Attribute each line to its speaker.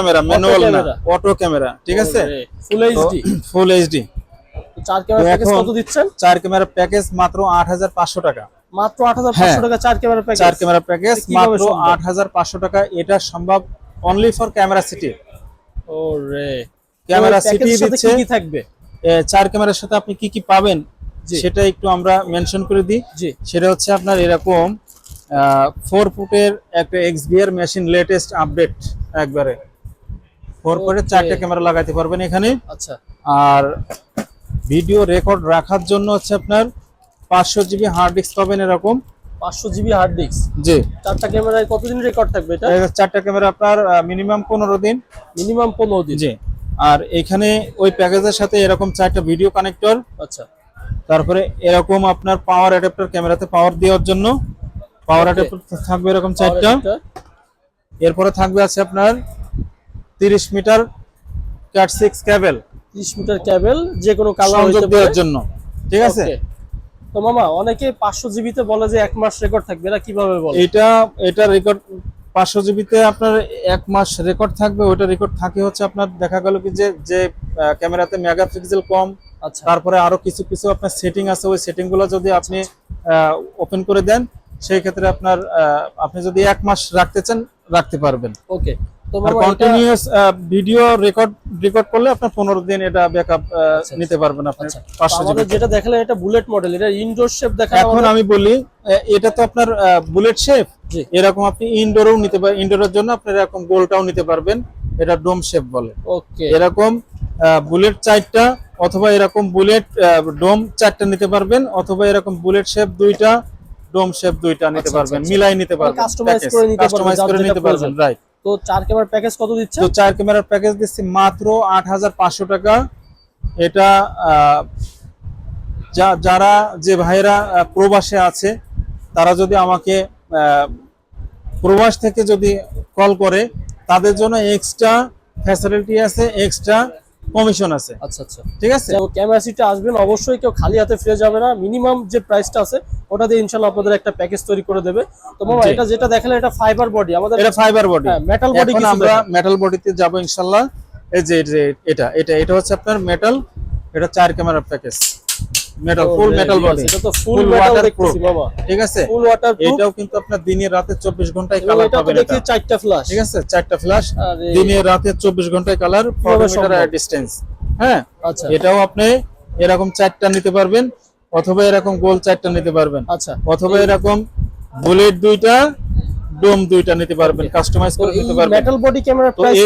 Speaker 1: Camera, manual না, auto camera, ঠিক আছে?
Speaker 2: Full HD,
Speaker 1: full HD.
Speaker 2: চার ক্যামেরা প্যাকেজ কত দিচ্ছেন?
Speaker 1: চার ক্যামেরা প্যাকেজ মাত্র 8500 টাকা।
Speaker 2: মাত্র 8500 টাকা চার ক্যামেরা প্যাকেজ।
Speaker 1: চার ক্যামেরা প্যাকেজ মাত্র 8500 টাকা। এটা সম্ভব অনলি ফর ক্যামেরা সিটি।
Speaker 2: ওরে,
Speaker 1: ক্যামেরা সিটি দিচ্ছে।
Speaker 2: কি থাকবে?
Speaker 1: চার ক্যামেরার সাথে আপনি কি কি পাবেন সেটা একটু আমরা মেনশন করে দিই। সেটা হচ্ছে আপনার এরকম 4 ফুটের একটা XBR মেশিন, লেটেস্ট আপডেট, একবারে 4 ফুটের 4টা ক্যামেরা লাগাতে পারবেন এখানে।
Speaker 2: আচ্ছা।
Speaker 1: আর ভিডিও রেকর্ড রাখার জন্য হচ্ছে আপনার 500 জিবি হার্ড ডিস্ক পাবেন এরকম।
Speaker 2: 500 জিবি হার্ড ডিস্ক,
Speaker 1: জি।
Speaker 2: চারটা ক্যামেরায় কতদিন রেকর্ড থাকবে এটা?
Speaker 1: চারটা ক্যামেরা আপনার মিনিমাম 15 দিন।
Speaker 2: মিনিমাম 15 দিন,
Speaker 1: জি। আর এখানে ওই প্যাকেজের সাথে এরকম 4টা ভিডিও কানেক্টর।
Speaker 2: আচ্ছা।
Speaker 1: তারপরে এরকম আপনার পাওয়ার অ্যাডাপ্টার, ক্যামেরাতে পাওয়ার দেওয়ার জন্য পাওয়ার অ্যাডাপ্টার থাকবে এরকম 4টা। এরপরে থাকবে আছে আপনার 30 মিটার ক্যাট 6 কেবল।
Speaker 2: 30 মিটার কেবল, যে কোনো কালার
Speaker 1: সংযোগ দেওয়ার জন্য, ঠিক আছে?
Speaker 2: তো মামা, অনেকে 500 জিবি তে বলে যে 1 মাস রেকর্ড থাকবে, এটা কিভাবে বলে?
Speaker 1: এটা রেকর্ড 500 জিবিতে আপনার 1 মাস রেকর্ড থাকবে। ওটা রেকর্ড থাকে হচ্ছে আপনার দেখা গেল কি যে ক্যামেরাতে মেগাপিক্সেল কম,
Speaker 2: আচ্ছা,
Speaker 1: তারপরে আরো কিছু কিছু আপনার সেটিং আছে, ওই সেটিং গুলো যদি আপনি ওপেন করে দেন সেই ক্ষেত্রে আপনার আপনি যদি 1 মাস রাখতে চান রাখতে পারবেন।
Speaker 2: ওকে। তো
Speaker 1: আর কন্টিনিউয়াস ভিডিও রেকর্ড করলে আপনার 15 দিন এটা ব্যাকআপ নিতে পারবেন আপনি। 500 জিবি
Speaker 2: যেটা দেখালে এটা বুলেট মডেল, এটা ইনডোর শেপ দেখানো।
Speaker 1: এখন আমি বলি এটা তো আপনার বুলেট শেপ, এরকম আপনি ইনডোরও নিতে পারেন। ইনডোরের জন্য আপনি এরকম গোলটাও নিতে পারবেন, এটা ডোম শেপ বলে।
Speaker 2: ওকে।
Speaker 1: এরকম বুলেট 4টা অথবা এরকম বুলেট ডোম 4টা নিতে পারবেন, অথবা এরকম বুলেট শেপ 2টা, ডোম শেপ 2টা নিতে পারবেন, মিলাই নিতে পারবেন,
Speaker 2: কাস্টমাইজ করে নিতে পারবেন।
Speaker 1: রাইট।
Speaker 2: তো 4 ক্যামেরার প্যাকেজ কত দিচ্ছে?
Speaker 1: তো 4 ক্যামেরার প্যাকেজ দিচ্ছি মাত্র 8500 টাকা। এটা যারা যে ভাইরা প্রবাসে আছে তারা যদি আমাকে প্রবাস থেকে যদি কল করে তাদের জন্য এক্সট্রা ফ্যাসিলিটি আছে, এক্সট্রা কমিশন আছে।
Speaker 2: আচ্ছা আচ্ছা,
Speaker 1: ঠিক আছে।
Speaker 2: ক্যামেরা সিটে আসবেন অবশ্যই, কেউ খালি হাতে ফিরে যাবে না। মিনিমাম যে প্রাইসটা আছে ওটা দিয়ে ইনশাআল্লাহ আপনাদের একটা প্যাকেজ তৈরি করে দেবে। তো মামা, এটা যেটা দেখালে এটা ফাইবার বডি, আমাদের
Speaker 1: এটা ফাইবার বডি,
Speaker 2: মেটাল বডি।
Speaker 1: এখন আমরা মেটাল বডিতে যাব ইনশাআল্লাহ। এই যে এটা হচ্ছে আপনার মেটাল, এটা 4 ক্যামেরার প্যাকেজ, মেটাল, ফুল মেটাল বডি।
Speaker 2: এটা তো ফুল মেটাল দেখতেছি বাবা,
Speaker 1: ঠিক আছে?
Speaker 2: ফুল ওয়াটারপ্রুফ।
Speaker 1: এটাও কিন্তু আপনার দিনে রাতে 24 ঘন্টায় কালার পাবেন।
Speaker 2: এটা দেখি 4টা ফ্ল্যাশ,
Speaker 1: ঠিক আছে? 4টা ফ্ল্যাশ, দিনে রাতে 24 ঘন্টায় কালার, 40 মিটার ডিসটেন্স। হ্যাঁ, আচ্ছা। এটাও আপনি এরকম 4টা নিতে পারবেন, অথবা এরকম গোল 4টা নিতে পারবেন,
Speaker 2: আচ্ছা,
Speaker 1: অথবা এরকম বুলেট 2টা, ডোম 2টা নিতে পারবেন, কাস্টমাইজ করে নিতে পারবেন।
Speaker 2: Metal body camera price